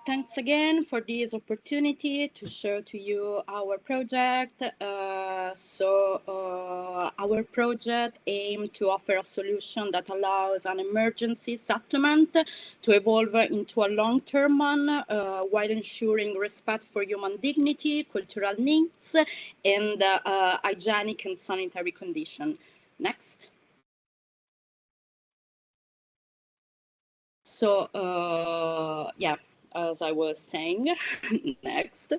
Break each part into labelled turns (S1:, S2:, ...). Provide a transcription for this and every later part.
S1: Thanks again for this opportunity to share to you our project. Our project aims to offer a solution that allows an emergency settlement to evolve into a long-term one while ensuring respect for human dignity, cultural needs, and hygienic and sanitary conditions. Next. So, yeah, as I was saying, next.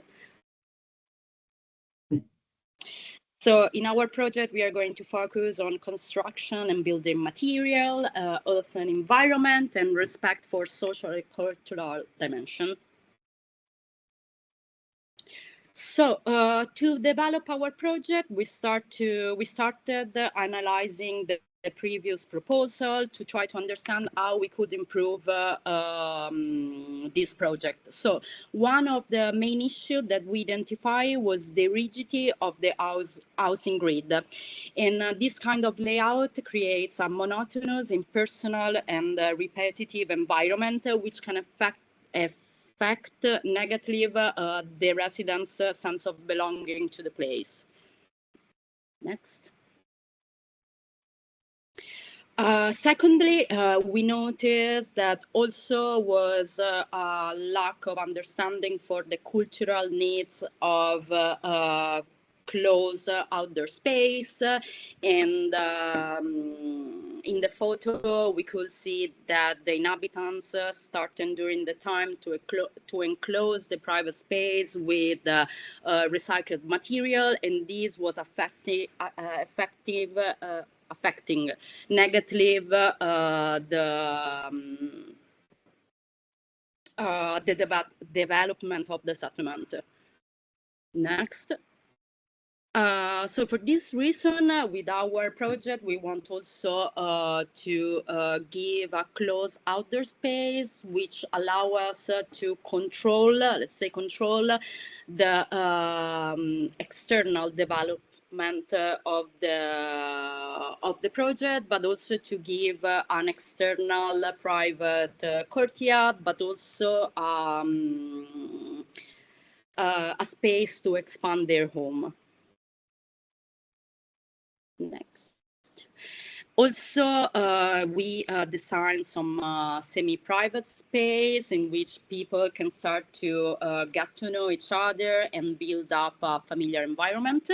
S1: So in our project, we are going to focus on construction and building material, earth and environment, and respect for social and cultural dimension. So to develop our project, we started analyzing the previous proposal to try to understand how we could improve this project. So one of the main issues that we identify was the rigidity of the housing grid. And this kind of layout creates a monotonous, impersonal, and repetitive environment, which can affect negatively the residents' sense of belonging to the place. Next. Secondly, we noticed that also was a lack of understanding for the cultural needs of close outdoor space. And in the photo, we could see that the inhabitants started during the time to enclose the private space with recycled material, and this was affecting negatively the development of the settlement. Next. So for this reason, with our project, we want also to give a closed outdoor space, which allow us to control, let's say, the external development of the project, but also to give an external private courtyard, but also a space to expand their home. Next. Also, we designed some semi-private space in which people can start to get to know each other and build up a familiar environment,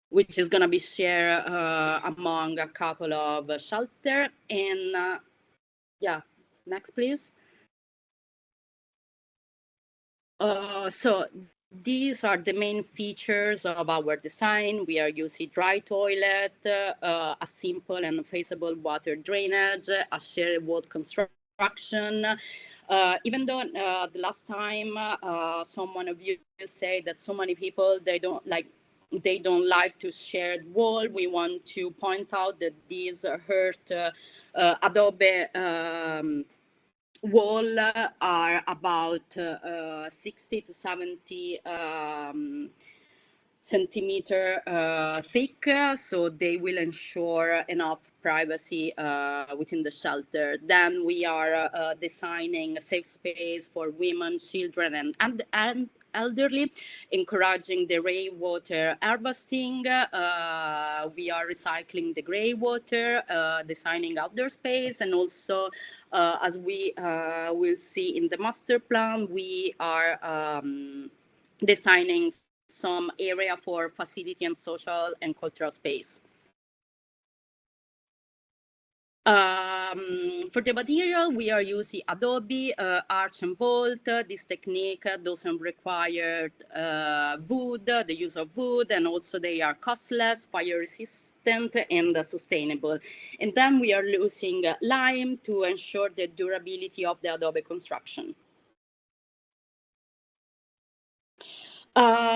S1: which is going to be shared among a couple of shelters. And yeah, next, please. So these are the main features of our design. We are using dry toilet, a simple and feasible water drainage, a shared wall construction. Even though the last time someone of you said that so many people, they don't like to share wall, we want to point out that these hurt adobe wall are about 60 to 70 centimeter thick, so they will ensure enough privacy within the shelter. Then we are designing a safe space for women, children, and elderly, encouraging the rainwater harvesting. We are recycling the grey water, designing outdoor space, and also, as we will see in the master plan, we are designing some area for facility and social and cultural space. For the material, we are using Adobe Arch and Bolt. This technique doesn't require wood, the use of wood, and also they are costless, fire resistant, and sustainable. And then we are using lime to ensure the durability of the Adobe construction.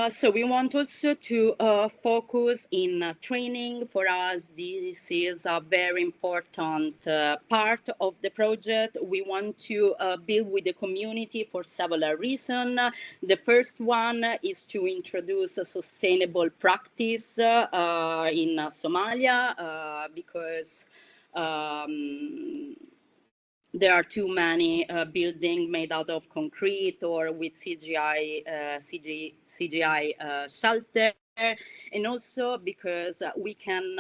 S1: So we want also to focus in training. For us, this is a very important part of the project. We want to build with the community for several reasons. The first one is to introduce a sustainable practice in Somalia because there are too many buildings made out of concrete or with CGI shelter, and also because we can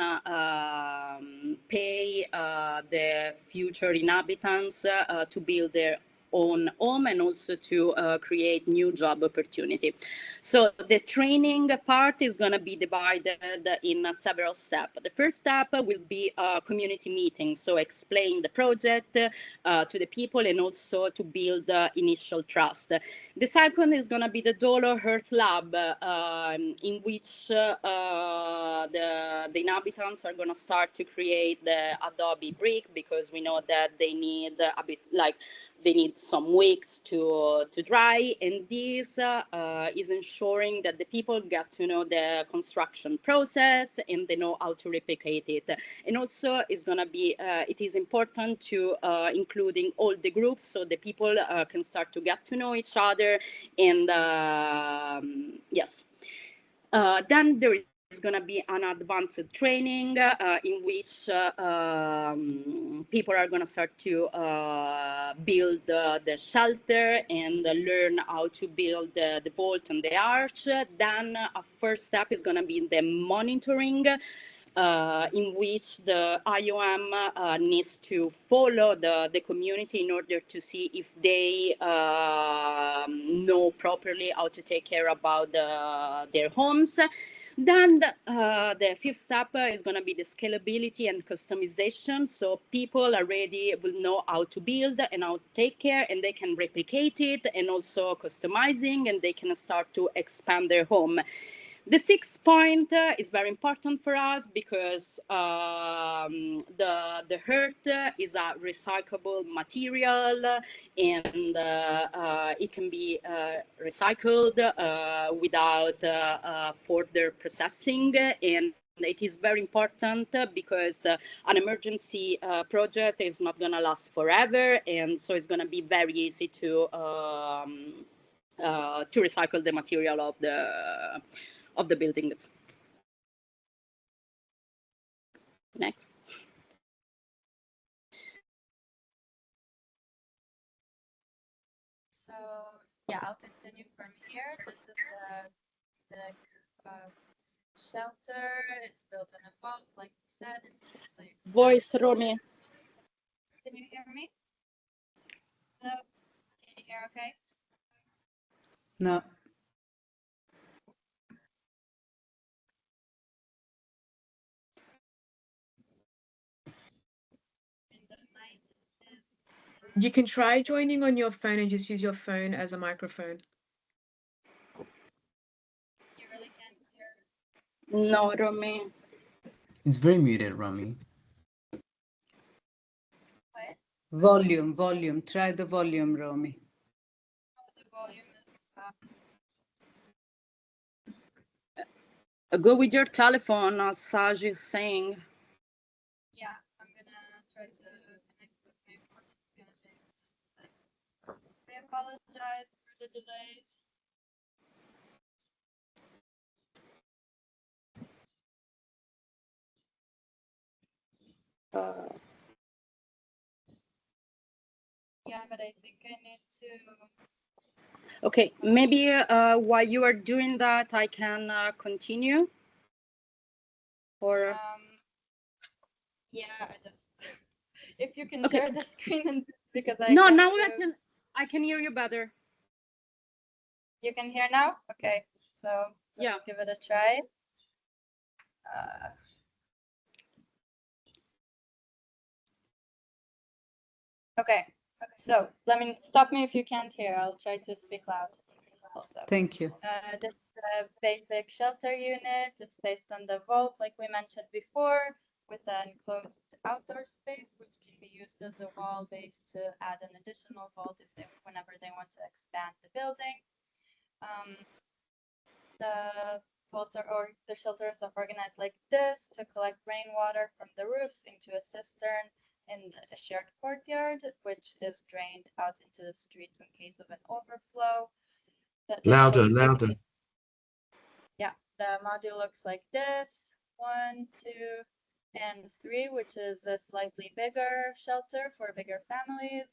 S1: pay the future inhabitants to build their own home and also to create new job opportunity. So the training part is going to be divided in several steps. The first step will be a community meeting, so explain the project to the people and also to build initial trust. The second is going to be the Dolo Earth Lab, in which the inhabitants are going to start to create the Adobe brick, because we know that they need a bit like they need some weeks to dry, and this is ensuring that the people get to know the construction process and they know how to replicate it. And also it's going to be it is important to including all the groups, so the people can start to get to know each other. And yes, then there is going to be an advanced training in which people are going to start to build the shelter and learn how to build the vault and the arch. Then a first step is going to be the monitoring, in which the IOM needs to follow the community in order to see if they know properly how to take care about their homes. Then the fifth step is going to be the scalability and customization. So people already will know how to build and how to take care, and they can replicate it, and also customizing, and they can start to expand their home. The sixth point is very important for us because the earth is a recyclable material, and it can be recycled without further processing. And it is very important because an emergency project is not going to last forever, and so it's going to be very easy to recycle the material of the buildings. Next.
S2: So yeah, I'll continue from here. This is the shelter. It's built in a vault, like we said. So
S1: Voice, Romy.
S2: Can you hear me? No. Can you hear okay?
S3: No. You can try joining on your phone and just use your phone as a microphone.
S2: You really can't hear?
S1: No, Romy.
S4: It's very muted, Rami.
S2: What?
S3: Volume. Try the volume, Romy.
S2: The volume is
S1: Go with your telephone, as Saj is saying.
S2: Yeah, I'm gonna try to connect with my phone. It's gonna take just a second. I apologize for the delays. Yeah, but I think I need to.
S1: Okay, maybe while you are doing that, I can continue. Or
S2: yeah, I just if you can share the screen and because I
S1: no,
S2: can't
S1: now
S2: do...
S1: I can hear you better.
S2: You can hear now? Okay, so let's give it a try. Okay, so stop me if you can't hear. I'll try to speak loud also.
S3: Thank you.
S2: This is a basic shelter unit. It's based on the vault, like we mentioned before, with an enclosed outdoor space, which can be used as a wall base to add an additional vault whenever they want to expand the building. The vaults or the shelters are organized like this to collect rainwater from the roofs into a cistern in a shared courtyard, which is drained out into the streets in case of an overflow.
S5: Louder.
S2: Yeah, the module looks like this. 1, 2, and 3, which is a slightly bigger shelter for bigger families.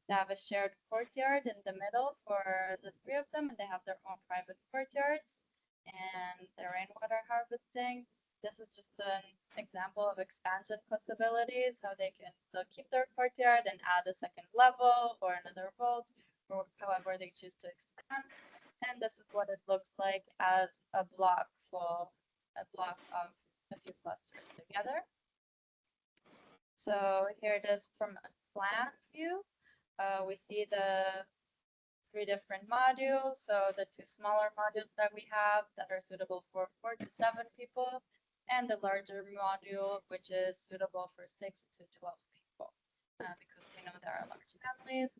S2: They have a shared courtyard in the middle for the 3 of them, and they have their own private courtyards and their rainwater harvesting. This is just an example of expansion possibilities, how they can still keep their courtyard and add a second level or another vault, or however they choose to expand. And this is what it looks like as a block of a few clusters together. So here it is from a plan view. We see the 3 different modules. So the 2 smaller modules that we have that are suitable for 4 to 7 people, and the larger module, which is suitable for 6 to 12 people. Because we know there are large families.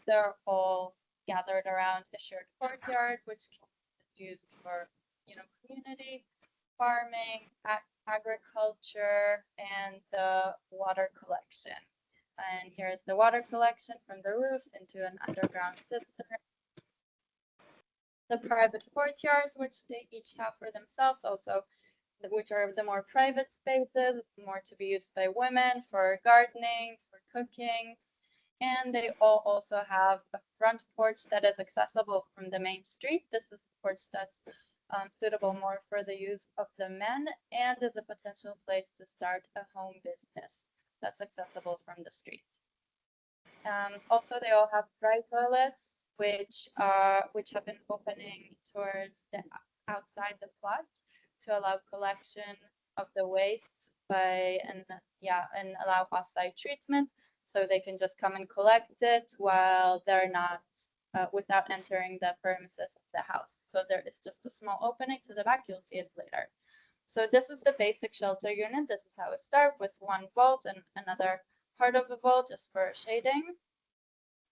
S2: They're all gathered around a shared courtyard, which is used for, community, farming, agriculture, and the water collection. And here's the water collection from the roofs into an underground cistern. The private courtyards, which they each have for themselves, also, which are the more private spaces, more to be used by women for gardening, for cooking. And they all also have a front porch that is accessible from the main street. This is a porch that's suitable more for the use of the men, and is a potential place to start a home business that's accessible from the street. Also, they all have dry toilets, which have been opening towards the outside the plot to allow collection of the waste and allow off-site treatment, so they can just come and collect it while they're not without entering the premises of the house. So there is just a small opening to the back. You'll see it later. So this is the basic shelter unit. This is how it starts, with 1 vault and another part of the vault just for shading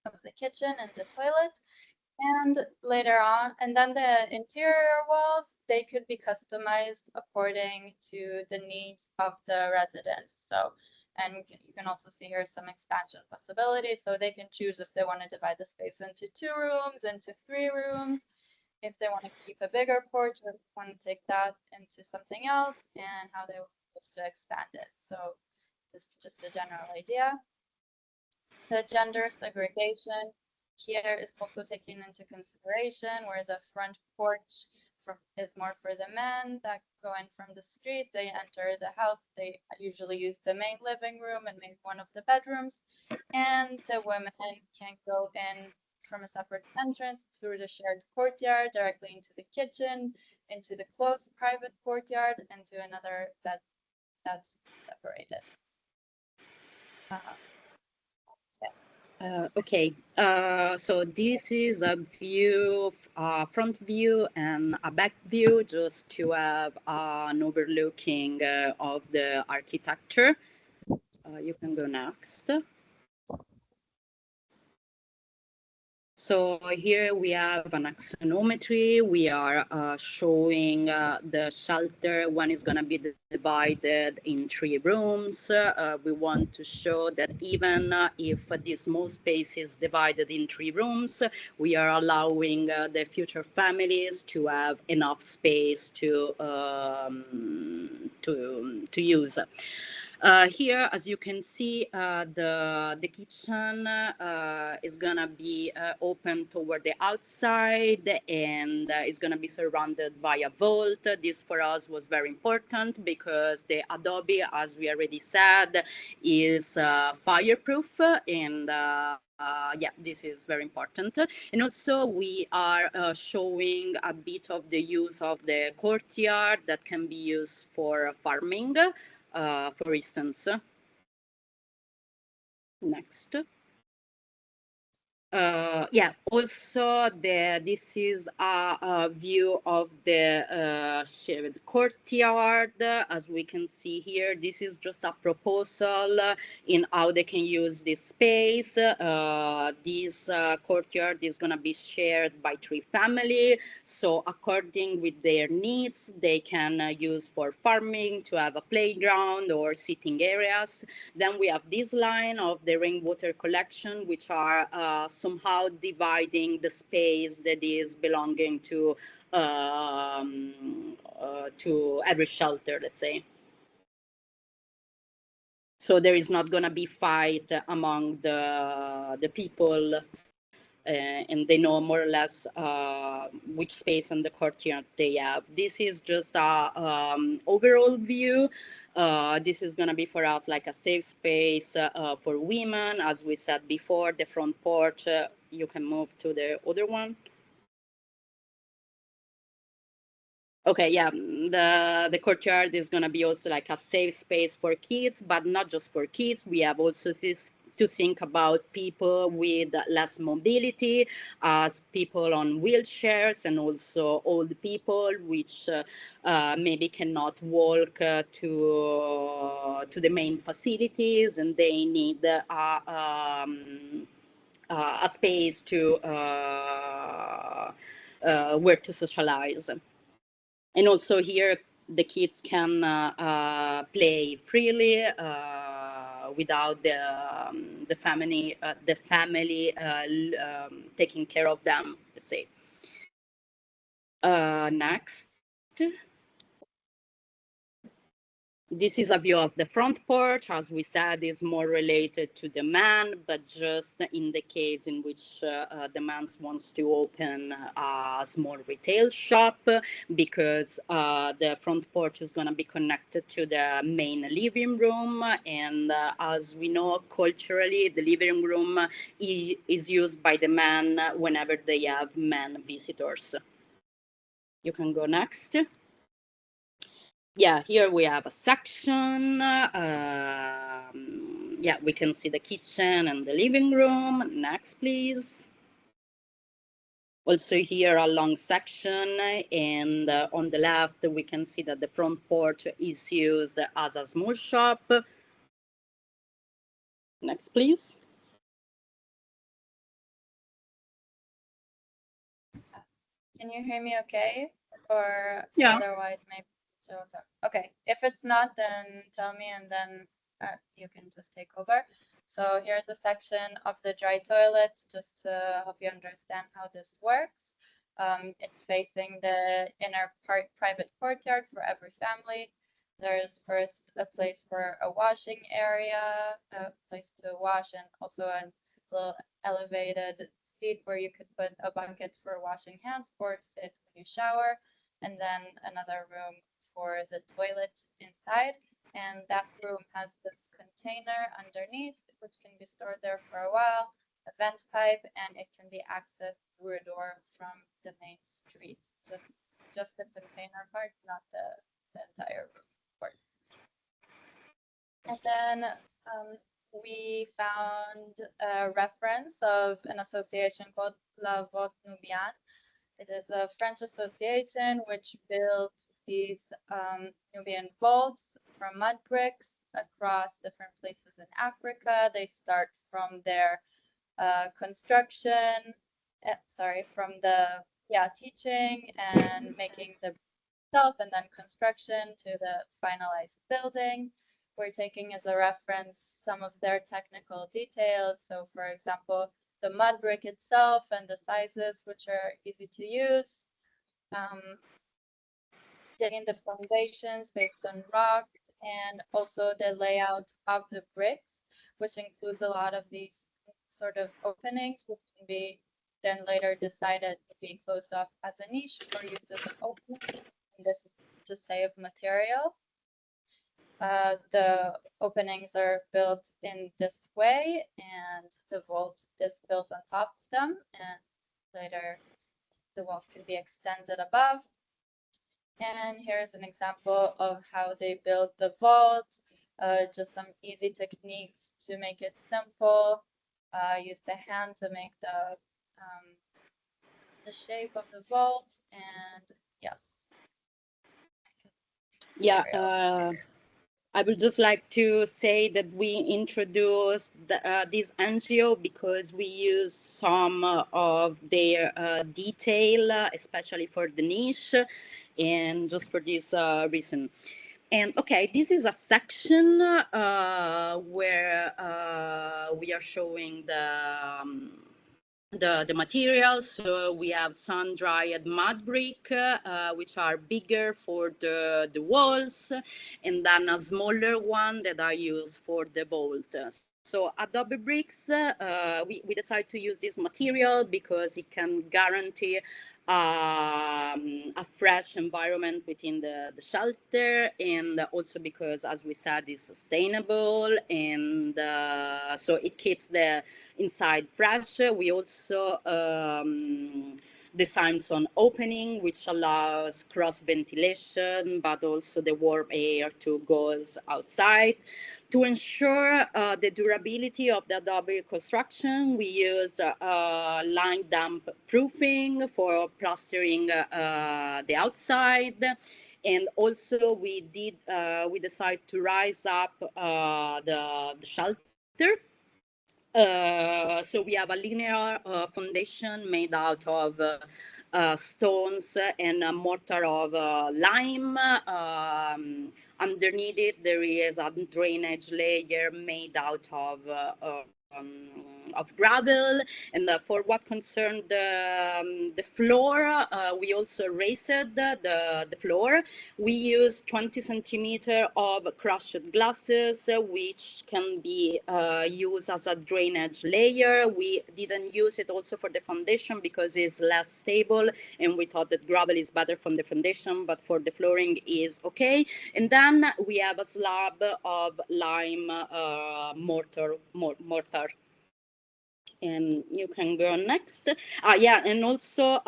S2: of the kitchen and the toilet. And later on, and then the interior walls, they could be customized according to the needs of the residents. So, and you can also see here some expansion possibilities. So they can choose if they want to divide the space into 2 rooms, into 3 rooms, if they want to keep a bigger porch, or want to take that into something else, and how they wish to expand it. So this is just a general idea. The gender segregation here is also taken into consideration, where the front porch is more for the men that go in from the street. They enter the house. They usually use the main living room and maybe one of the bedrooms, and the women can go in from a separate entrance through the shared courtyard directly into the kitchen, into the closed private courtyard, and to another bed that's separated.
S1: Okay, so this is a view, front view and a back view, just to have an overlooking of the architecture. You can go next. So here we have an axonometry. We are showing the shelter when it's going to be divided in 3 rooms. We want to show that even if this small space is divided in 3 rooms, we are allowing the future families to have enough space to use. Here, as you can see, the kitchen is gonna be open toward the outside, and is gonna be surrounded by a vault. This for us was very important because the adobe, as we already said, is fireproof, and this is very important. And also we are showing a bit of the use of the courtyard that can be used for farming. For instance, next. Also this is a view of the shared courtyard. As we can see here, this is just a proposal in how they can use this space. This courtyard is going to be shared by 3 families. So according with their needs, they can use for farming, to have a playground or sitting areas. Then we have this line of the rainwater collection, which are somehow dividing the space that is belonging to every shelter, let's say. So there is not going to be fight among the people, and they know more or less which space in the courtyard they have. This is just a overall view. This is going to be for us like a safe space for women. As we said before, the front porch, you can move to the other one. Okay, yeah, the courtyard is going to be also like a safe space for kids, but not just for kids. We have also this to think about people with less mobility, as people on wheelchairs, and also old people which maybe cannot walk to the main facilities, and they need a space to where to socialize. And also here, the kids can play freely without the family taking care of them. Let's say. Next. This is a view of the front porch. As we said, is more related to the man, but just in the case in which the man wants to open a small retail shop, because the front porch is going to be connected to the main living room. And as we know, culturally, the living room is used by the man whenever they have men visitors. You can go next. Yeah, here we have a section. Yeah, we can see the kitchen and the living room. Next, please. Also here a long section, and on the left we can see that the front porch is used as a small shop. Next, please.
S2: Can you hear me okay? Or
S1: Yeah.
S2: otherwise maybe so. Okay, if it's not, then tell me, and then you can just take over. So here's a section of the dry toilet, just to help you understand how this works. It's facing the inner private courtyard for every family. There's first a place for a washing area, a place to wash, and also a little elevated seat where you could put a bucket for washing hands or sit when you shower, and then another room for the toilet inside. And that room has this container underneath, which can be stored there for a while, a vent pipe, and it can be accessed through a door from the main street. Just the container part, not the entire room, of course. And then we found a reference of an association called La Vote Nubian. It is a French association which built these Nubian vaults from mud bricks across different places in Africa. They start from their construction, from the teaching and making the itself, and then construction to the finalized building. We're taking as a reference some of their technical details. So for example, the mud brick itself and the sizes, which are easy to use. Digging the foundations based on rocks, and also the layout of the bricks, which includes a lot of these sort of openings, which can be then later decided to be closed off as a niche or used as an opening. And this is to save material. The openings are built in this way, and the vault is built on top of them, and later the walls can be extended above. And here's an example of how they built the vault, just some easy techniques to make it simple. Use the hand to make the shape of the vault, and yes.
S1: Yeah, I would just like to say that we introduced this NGO because we use some of their detail, especially for the niche, and just for this reason. And okay, this is a section where we are showing the materials. So we have sun-dried mud brick, which are bigger for the walls, and then a smaller one that are used for the vault. So Adobe Bricks, we decided to use this material because it can guarantee a fresh environment within the shelter, and also because, as we said, it's sustainable, and so it keeps the inside fresh. We also design some opening which allows cross ventilation, but also the warm air to go outside. To ensure the durability of the adobe construction, we use line damp proofing for plastering the outside. And also we decided to rise up the shelter. So we have a linear foundation made out of stones and a mortar of lime. Underneath it, there is a drainage layer made out of gravel. And for what concerned the floor, we also raised the floor. We use 20 centimeter of crushed glasses, which can be used as a drainage layer. We didn't use it also for the foundation because it's less stable, and we thought that gravel is better from the foundation, but for the flooring is okay. And then we have a slab of lime mortar. And you can go next. Yeah, and also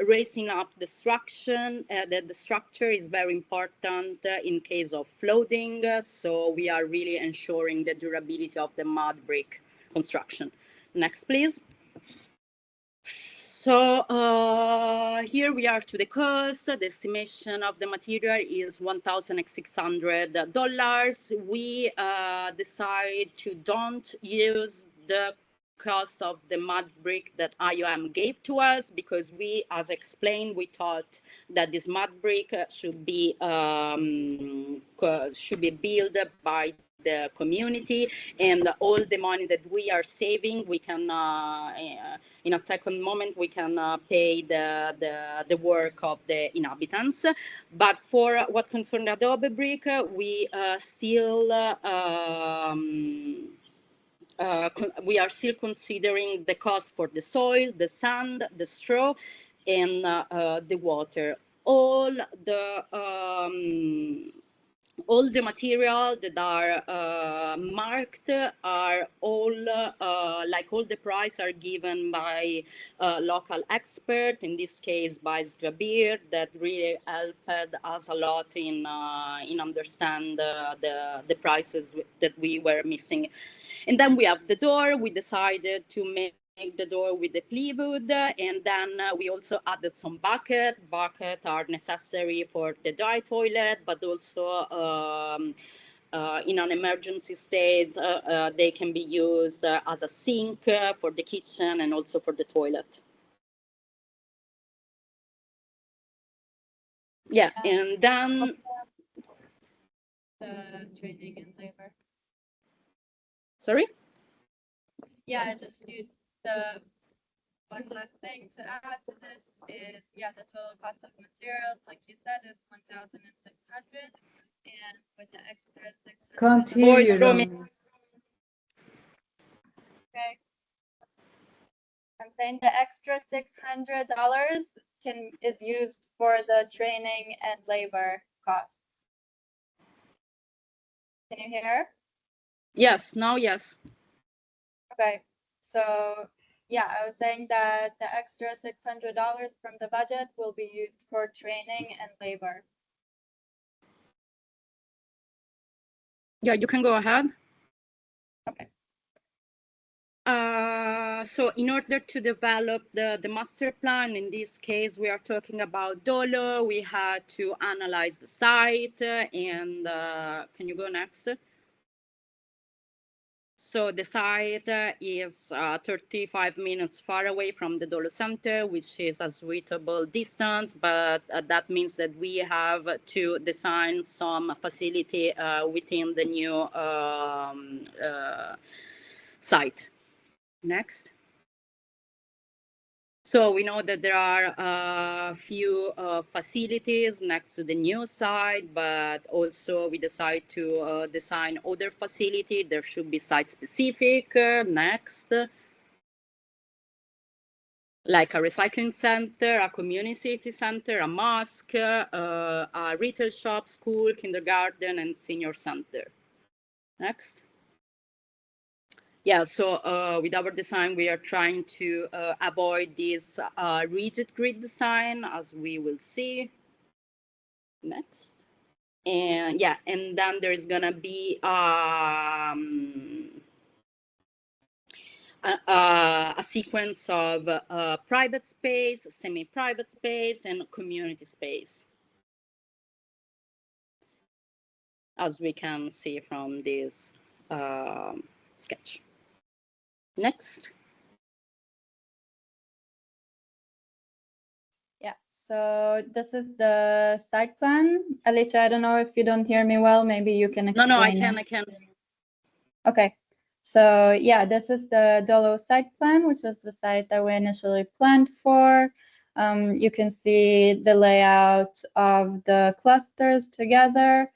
S1: raising up the structure. The structure is very important in case of flooding. So we are really ensuring the durability of the mud brick construction. Next, please. So here we are to the cost. The estimation of the material is $1,600. We decide to don't use the cost of the mud brick that IOM gave to us, because we, as explained, we thought that this mud brick should be built by the community, and all the money that we are saving, we can in a second moment we can pay the work of the inhabitants. But for what concerns Adobe brick, we we are still considering the cost for the soil, the sand, the straw, and the water. All the material that are marked are all like all the price are given by local expert, in this case by Jabir, that really helped us a lot in understand the prices that we were missing. And then we have the door. We decided to make the door with the plywood, and then we also added some buckets. Buckets are necessary for the dry toilet, but also in an emergency state, they can be used as a sink for the kitchen and also for the toilet. Yeah, and then
S2: the training and labor.
S1: Sorry?
S2: Yeah, just the one last thing to add to this is, yeah, the total cost of materials, like you said, is 1,600, and with the extra 600.
S3: Can't hear you, Romy.
S2: Okay. I'm saying the extra $600 is used for the training and labor costs. Can you hear?
S1: Yes, now yes.
S2: Okay, so yeah, I was saying that the extra $600 from the budget will be used for training and labor.
S1: Yeah, you can go ahead.
S2: Okay.
S1: So in order to develop the master plan, in this case, we are talking about Dolo. We had to analyze the site, and can you go next? So the site is 35 minutes far away from the Dolo Center, which is a suitable distance, but that means that we have to design some facility within the new site. Next. So we know that there are a few facilities next to the new site, but also we decide to design other facility. There should be site specific next, like a recycling center, a community center, a mosque, a retail shop, school, kindergarten, and senior center. Next. Yeah, so with our design, we are trying to avoid this rigid grid design, as we will see. Next. And yeah, and then there's gonna be a sequence of private space, semi-private space, and community space, as we can see from this sketch. Next.
S2: Yeah, so this is the site plan. Alicia, I don't know if you don't hear me well, maybe you can explain.
S1: No, I can.
S2: Okay, so yeah, this is the Dolo site plan, which is the site that we initially planned for. You can see the layout of the clusters together.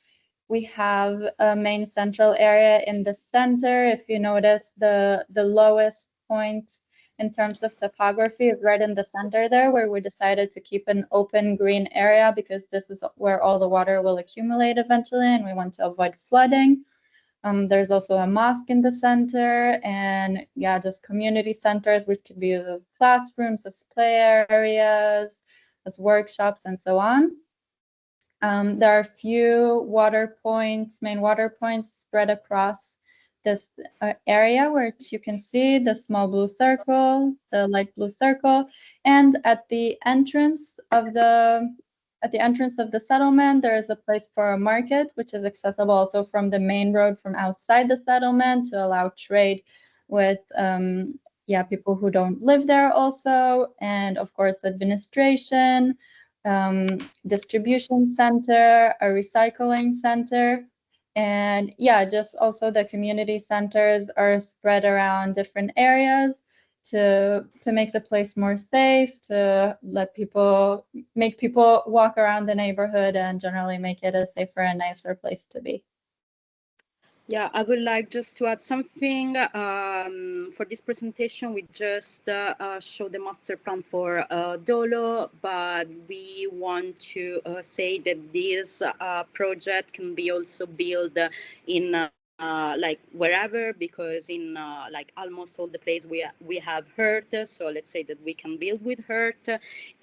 S2: We have a main central area in the center. If you notice, the lowest point in terms of topography is right in the center there, where we decided to keep an open green area because this is where all the water will accumulate eventually, and we want to avoid flooding. There's also a mosque in the center, and yeah, just community centers, which could be used as classrooms, as play areas, as workshops, and so on. There are a few water points, main water points spread across this area, which you can see the small blue circle, the light blue circle, and at the entrance of the settlement, there is a place for a market, which is accessible also from the main road from outside the settlement to allow trade with people who don't live there also, and of course administration, distribution center, a recycling center. And yeah, just also the community centers are spread around different areas to make the place more safe, to make people walk around the neighborhood and generally make it a safer and nicer place to be.
S1: Yeah, I would like just to add something. For this presentation, we just show the master plan for Dolo, but we want to say that this project can be also built in like wherever, because in like almost all the place we have hurt, so let's say that we can build with hurt,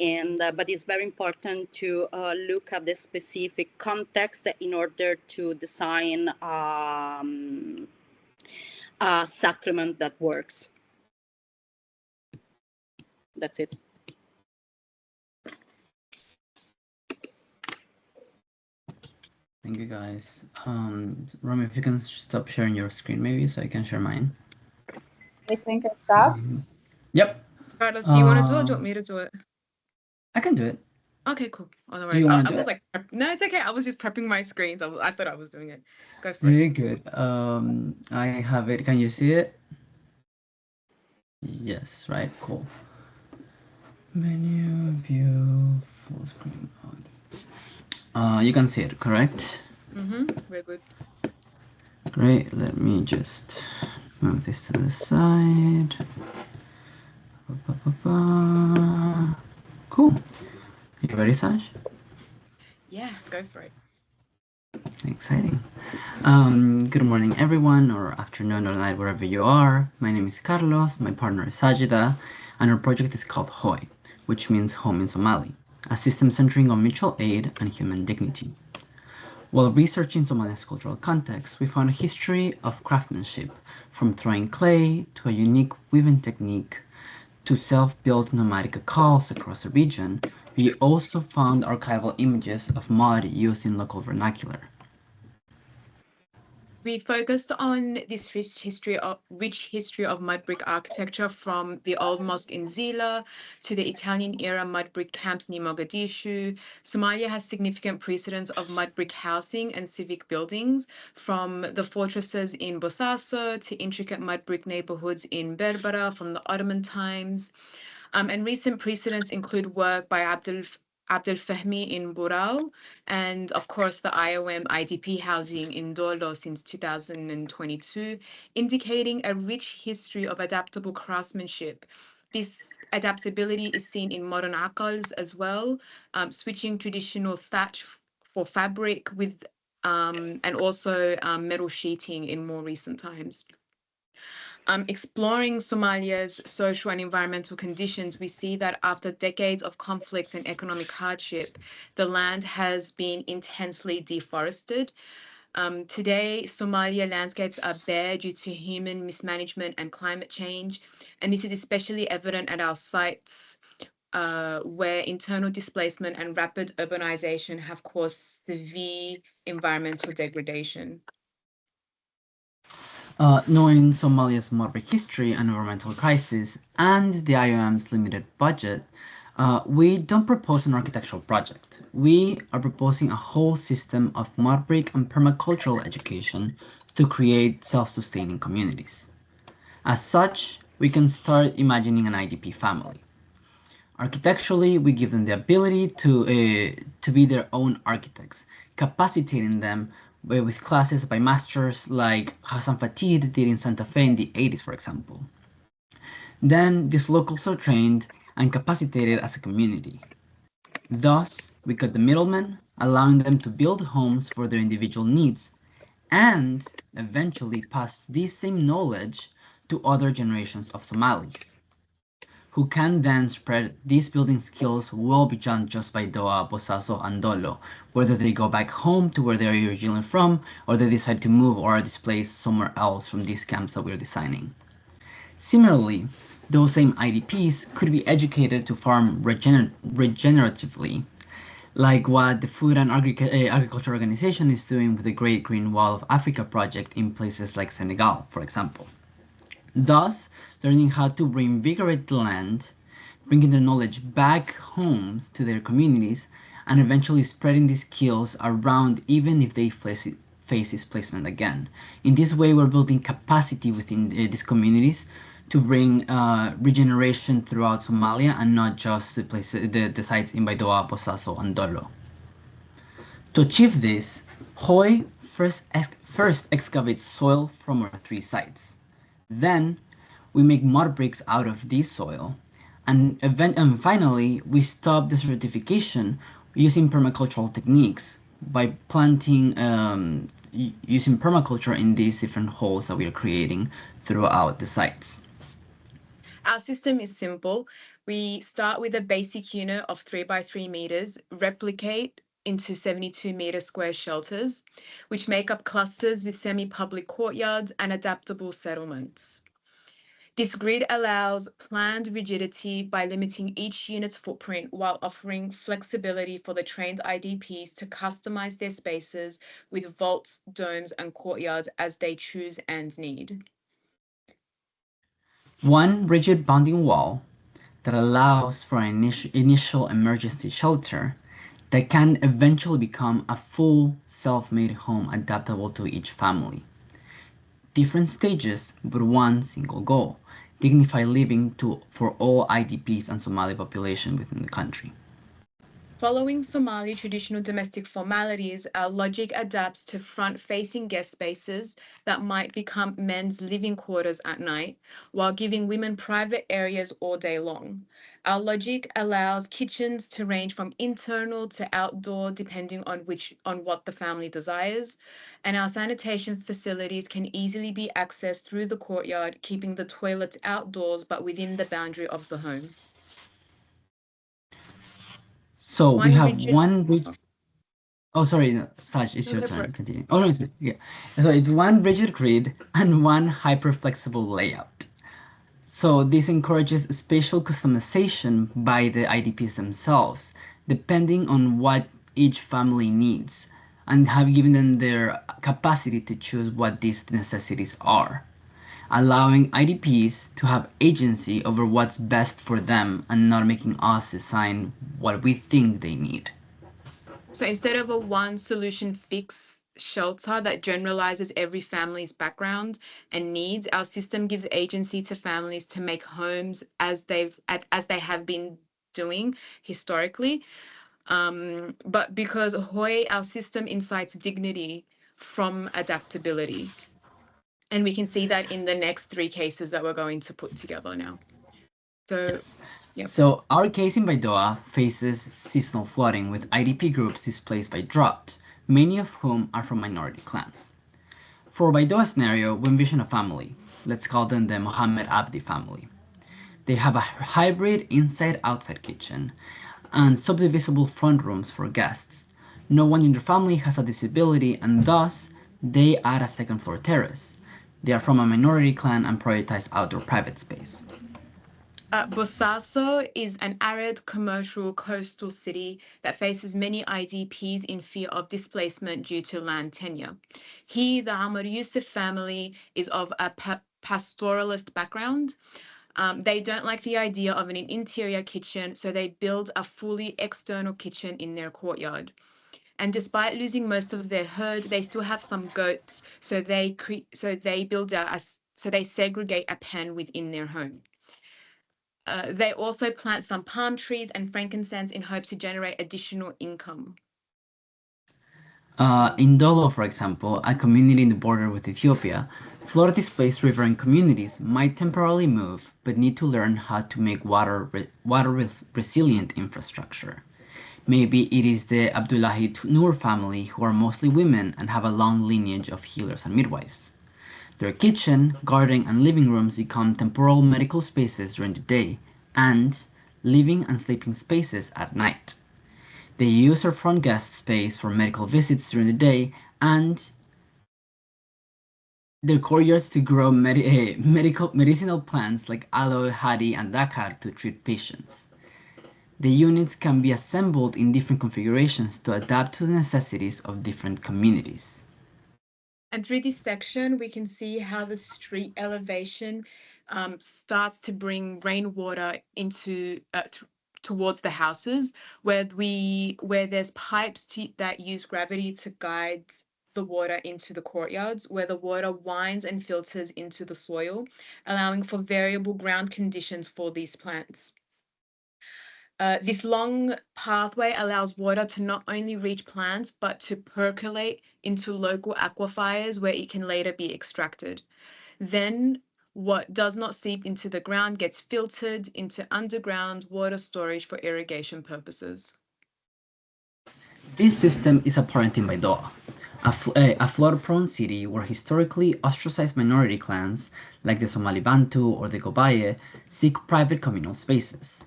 S1: and but it's very important to look at the specific context in order to design a settlement that works. That's it.
S4: Thank you, guys. Rami, if you can stop sharing your screen, maybe, so I can share mine.
S2: I think I stopped.
S4: Yep.
S3: Carlos, do you want to do it or do you want me to do it?
S4: I can do it.
S3: Okay, cool. Oh,
S4: Do you want to
S3: I
S4: do
S3: was
S4: it?
S3: like, no, it's okay. I was just prepping my screens. I thought I was doing it. Go for
S4: Very
S3: it.
S4: good. I have it. Can you see it? Yes, right. Cool. Menu, view, full screen mode. You can see it, correct?
S3: Very good.
S4: Great. Let me just move this to the side. Cool. You ready, Saj?
S3: Yeah, go for it.
S4: Exciting. Good morning, everyone, or afternoon or night, wherever you are. My name is Carlos, my partner is Sajida, and our project is called HOY, which means home in Somali, a system centering on mutual aid and human dignity. While researching Somalia's cultural context, we found a history of craftsmanship, from throwing clay to a unique weaving technique to self-built nomadic calls across the region. We also found archival images of mud used in local vernacular.
S3: We focused on this rich history of mud brick architecture, from the old mosque in Zila to the Italian-era mud brick camps near Mogadishu. Somalia has significant precedents of mud brick housing and civic buildings, from the fortresses in Bosaso to intricate mud brick neighborhoods in Berbera from the Ottoman times. And recent precedents include work by Abdul Fahmi in Burao, and of course the IOM IDP housing in Dolo since 2022, indicating a rich history of adaptable craftsmanship. This adaptability is seen in modern akals as well, switching traditional thatch for fabric with and also metal sheeting in more recent times. Exploring Somalia's social and environmental conditions, we see that after decades of conflict and economic hardship, the land has been intensely deforested. Today, Somalia landscapes are bare due to human mismanagement and climate change, and this is especially evident at our sites where internal displacement and rapid urbanization have caused severe environmental degradation.
S4: Knowing Somalia's modern history and environmental crisis and the IOM's limited budget, we don't propose an architectural project. We are proposing a whole system of mud brick and permacultural education to create self-sustaining communities. As such, we can start imagining an IDP family. Architecturally, we give them the ability to be their own architects, capacitating them with classes by masters like Hassan Fatid did in Santa Fe in the 80s, for example. Then these locals are trained and capacitated as a community. Thus, we cut the middlemen, allowing them to build homes for their individual needs, and eventually pass this same knowledge to other generations of Somalis, who can then spread these building skills well beyond just Baidoa, Bosaso, and Dolo, whether they go back home to where they're originally from, or they decide to move or are displaced somewhere else from these camps that we're designing. Similarly, those same IDPs could be educated to farm regeneratively, like what the Food and Agriculture Organization is doing with the Great Green Wall of Africa project in places like Senegal, for example. Thus, learning how to reinvigorate the land, bringing their knowledge back home to their communities, and eventually spreading these skills around even if they face displacement again. In this way, we're building capacity within these communities to bring regeneration throughout Somalia and not just the sites in Baidoa, Bosaso, and Dolo. To achieve this, Hoi first excavates soil from our 3 sites. Then, we make mud bricks out of this soil, and finally, we stop desertification using permacultural techniques by planting, using permaculture in these different holes that we are creating throughout the sites.
S3: Our system is simple. We start with a basic unit of 3 by 3 meters, replicate into 72-meter square shelters, which make up clusters with semi-public courtyards and adaptable settlements. This grid allows planned rigidity by limiting each unit's footprint while offering flexibility for the trained IDPs to customize their spaces with vaults, domes, and courtyards as they choose and need.
S4: One rigid bounding wall that allows for an initial emergency shelter that can eventually become a full self-made home adaptable to each family. Different stages, but one single goal: dignified living for all IDPs and Somali population within the country.
S3: Following Somali traditional domestic formalities, our logic adapts to front-facing guest spaces that might become men's living quarters at night, while giving women private areas all day long. Our logic allows kitchens to range from internal to outdoor, depending on what the family desires, and our sanitation facilities can easily be accessed through the courtyard, keeping the toilets outdoors but within the boundary of the home.
S4: So we have one rigid. Oh, sorry, no, Saj, it's your turn. Continue. Oh no, it's yeah. So it's one rigid grid and one hyper-flexible layout. So this encourages spatial customization by the IDPs themselves, depending on what each family needs, and have given them their capacity to choose what these necessities are, allowing IDPs to have agency over what's best for them and not making us design what we think they need.
S3: So instead of a one solution fix shelter that generalizes every family's background and needs. Our system gives agency to families to make homes as they have been doing historically. But because Hoi, our system incites dignity from adaptability. And we can see that in the next 3 cases that we're going to put together now. So,
S4: Yes.
S3: yep.
S4: So our case in Baidoa faces seasonal flooding with IDP groups displaced by drought, many of whom are from minority clans. For Baidoa scenario, we envision a family. Let's call them the Mohammed Abdi family. They have a hybrid inside-outside kitchen and subdivisible front rooms for guests. No one in their family has a disability and thus they add a second floor terrace. They are from a minority clan and prioritize outdoor private space.
S3: Bosaso is an arid commercial coastal city that faces many IDPs in fear of displacement due to land tenure. Here, the Amr Yusuf family is of a pastoralist background. They don't like the idea of an interior kitchen, so they build a fully external kitchen in their courtyard. And despite losing most of their herd, they still have some goats, so they segregate a pen within their home. They also plant some palm trees and frankincense in hopes to generate additional income.
S4: In Dolo, for example, a community in the border with Ethiopia, flood-displaced riverine communities might temporarily move, but need to learn how to make water-resilient infrastructure. Maybe it is the Abdullahi Noor family who are mostly women and have a long lineage of healers and midwives. Their kitchen, garden, and living rooms become temporal medical spaces during the day and living and sleeping spaces at night. They use our front guest space for medical visits during the day and their courtyards to grow medicinal plants like aloe, hadi, and dakar to treat patients. The units can be assembled in different configurations to adapt to the necessities of different communities.
S3: And through this section, we can see how the street elevation starts to bring rainwater into towards the houses, where there's pipes that use gravity to guide the water into the courtyards, where the water winds and filters into the soil, allowing for variable ground conditions for these plants. This long pathway allows water to not only reach plants, but to percolate into local aquifers where it can later be extracted. Then what does not seep into the ground gets filtered into underground water storage for irrigation purposes.
S4: This system is apparent in Baidoa, a flood-prone city where historically ostracized minority clans, like the Somali Bantu or the Gobaye, seek private communal spaces.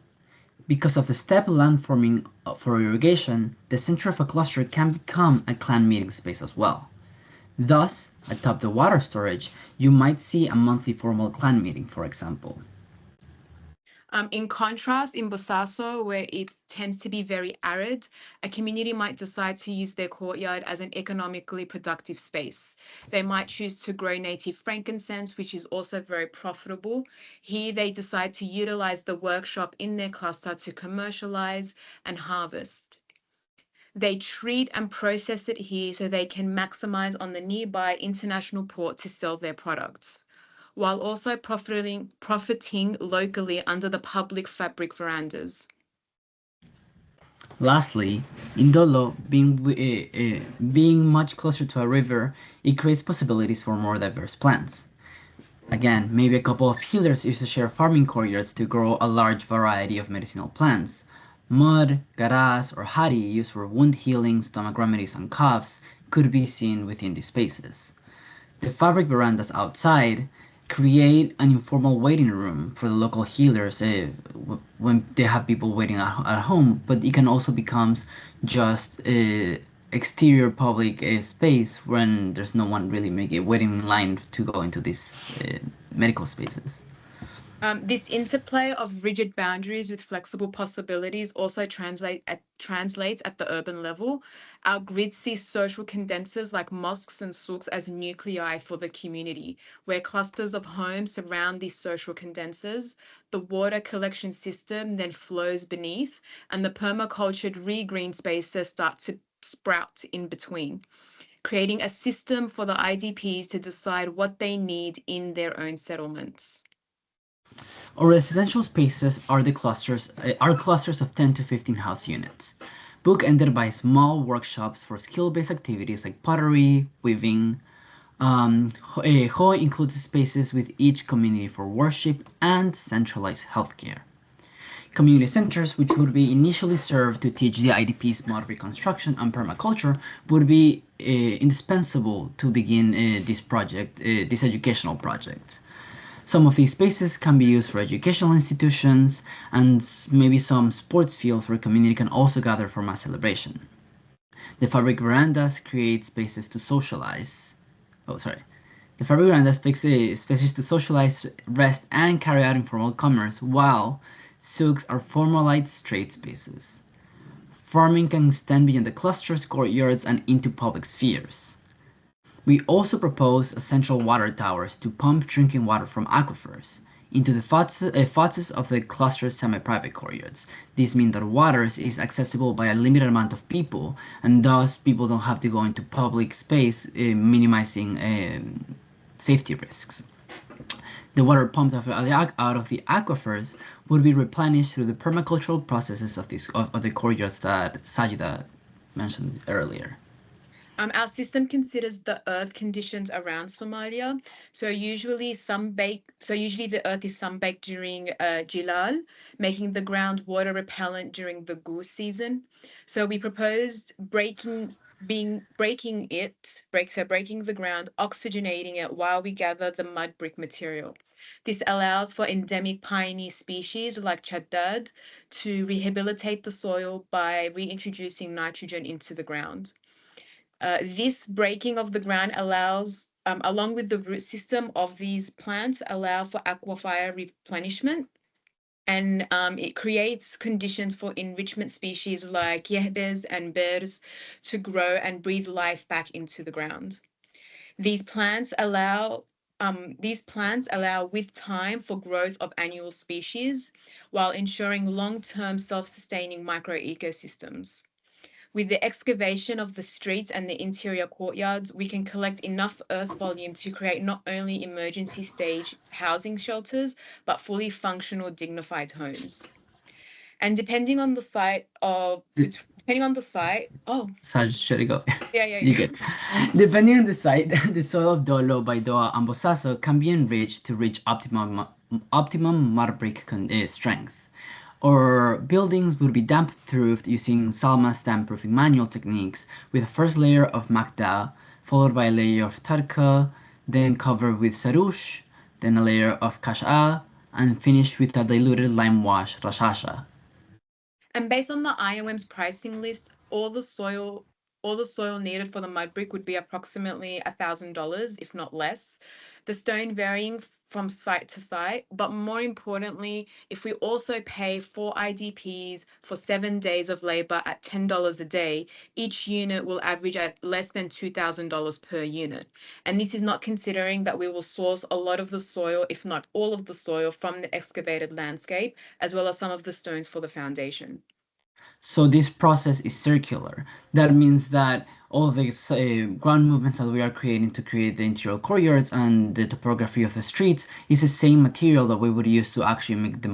S4: Because of the steppe landforming for irrigation, the center of a cluster can become a clan meeting space as well. Thus, atop the water storage, you might see a monthly formal clan meeting, for example.
S3: In contrast, in Bosaso, where it tends to be very arid, a community might decide to use their courtyard as an economically productive space. They might choose to grow native frankincense, which is also very profitable. Here, they decide to utilize the workshop in their cluster to commercialize and harvest. They treat and process it here so they can maximize on the nearby international port to sell their products, while also profiting locally under the public fabric verandas.
S4: Lastly, Indolo, being much closer to a river, it creates possibilities for more diverse plants. Again, maybe a couple of healers used to share farming courtyards to grow a large variety of medicinal plants. Mud, garas, or hadi used for wound healing, stomach remedies, and coughs could be seen within these spaces. The fabric verandas outside create an informal waiting room for the local healers when they have people waiting at home, but it can also become just exterior public space when there's no one really waiting in line to go into these medical spaces.
S3: This interplay of rigid boundaries with flexible possibilities also translates at the urban level. Our grid sees social condensers like mosques and souks as nuclei for the community, where clusters of homes surround these social condensers. The water collection system then flows beneath, and the permacultured green spaces start to sprout in between. creating a system for the IDPs to decide what they need in their own settlements.
S4: Our residential spaces are clusters of 10 to 15 house units, bookended by small workshops for skill-based activities like pottery, weaving. Hoi includes spaces with each community for worship and centralized healthcare. Community centers, which would be initially served to teach the IDPs mud reconstruction and permaculture, would be indispensable to begin this educational project. Some of these spaces can be used for educational institutions and maybe some sports fields where community can also gather for mass celebration. The fabric verandas create spaces to socialize. The fabric verandas spaces to socialize, rest, and carry out informal commerce, while souks are formalized trade spaces. Farming can extend beyond the clusters, courtyards, and into public spheres. We also propose central water towers to pump drinking water from aquifers into the faucets of the cluster's semi-private courtyards. This means that water is accessible by a limited amount of people, and thus people don't have to go into public space, minimizing safety risks. The water pumped out of the aquifers would be replenished through the permacultural processes of the courtyards that Sajida mentioned earlier.
S3: Our system considers the earth conditions around Somalia. So usually the earth is sunbaked during Jilal, making the ground water repellent during the goose season. So we proposed breaking the ground, oxygenating it while we gather the mud brick material. This allows for endemic pioneer species like chaddad to rehabilitate the soil by reintroducing nitrogen into the ground. This breaking of the ground allows, along with the root system of these plants, allow for aquifer replenishment, and it creates conditions for enrichment species like yehbes and bers to grow and breathe life back into the ground. These plants allow with time for growth of annual species while ensuring long-term self-sustaining microecosystems. With the excavation of the streets and the interior courtyards, we can collect enough earth volume to create not only emergency stage housing shelters, but fully functional, dignified homes. And depending on the site, oh,
S4: Saj, should I go?
S3: Yeah.
S4: You good. Depending on the site, the soil of Dolo, Baidoa, and Bosaso can be enriched to reach optimum mud brick strength. Or buildings would be damp-proofed using Salma's damp-proofing manual techniques, with a first layer of Magda, followed by a layer of Tarka, then covered with Sarush, then a layer of Kasha, and finished with a diluted lime wash, Rashasha.
S3: And based on the IOM's pricing list, all the soil needed for the mud brick would be approximately $1,000, if not less. The stone varying from site to site, but more importantly, if we also pay 4 IDPs for 7 days of labor at $10 a day, each unit will average at less than $2,000 per unit. And this is not considering that we will source a lot of the soil, if not all of the soil, from the excavated landscape, as well as some of the stones for the foundation.
S4: So this process is circular. That means that all the ground movements that we are creating to create the interior courtyards and the topography of the streets is the same material that we would use to actually make the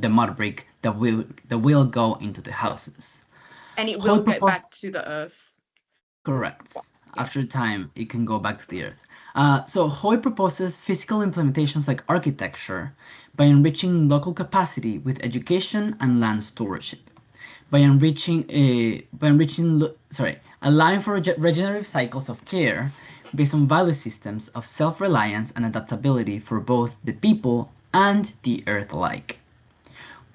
S4: mud brick that will go into the houses.
S3: And it will get back to the earth.
S4: Correct. After time, it can go back to the earth. So Hoi proposes physical implementations like architecture by enriching local capacity with education and land stewardship. By allowing for regenerative cycles of care based on value systems of self-reliance and adaptability for both the people and the earth alike.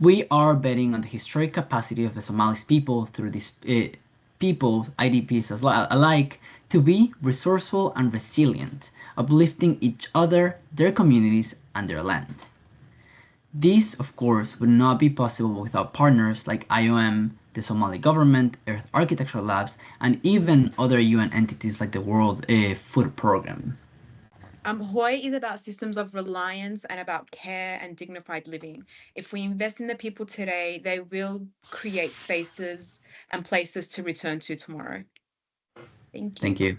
S4: We are betting on the historic capacity of the Somalis people through these peoples, IDPs alike, to be resourceful and resilient, uplifting each other, their communities, and their land. This, of course, would not be possible without partners like IOM, the Somali government, Earth Architecture Labs, and even other UN entities like the World Food Programme.
S3: Hoi is about systems of reliance and about care and dignified living. If we invest in the people today, they will create spaces and places to return to tomorrow. Thank you.
S4: Thank you.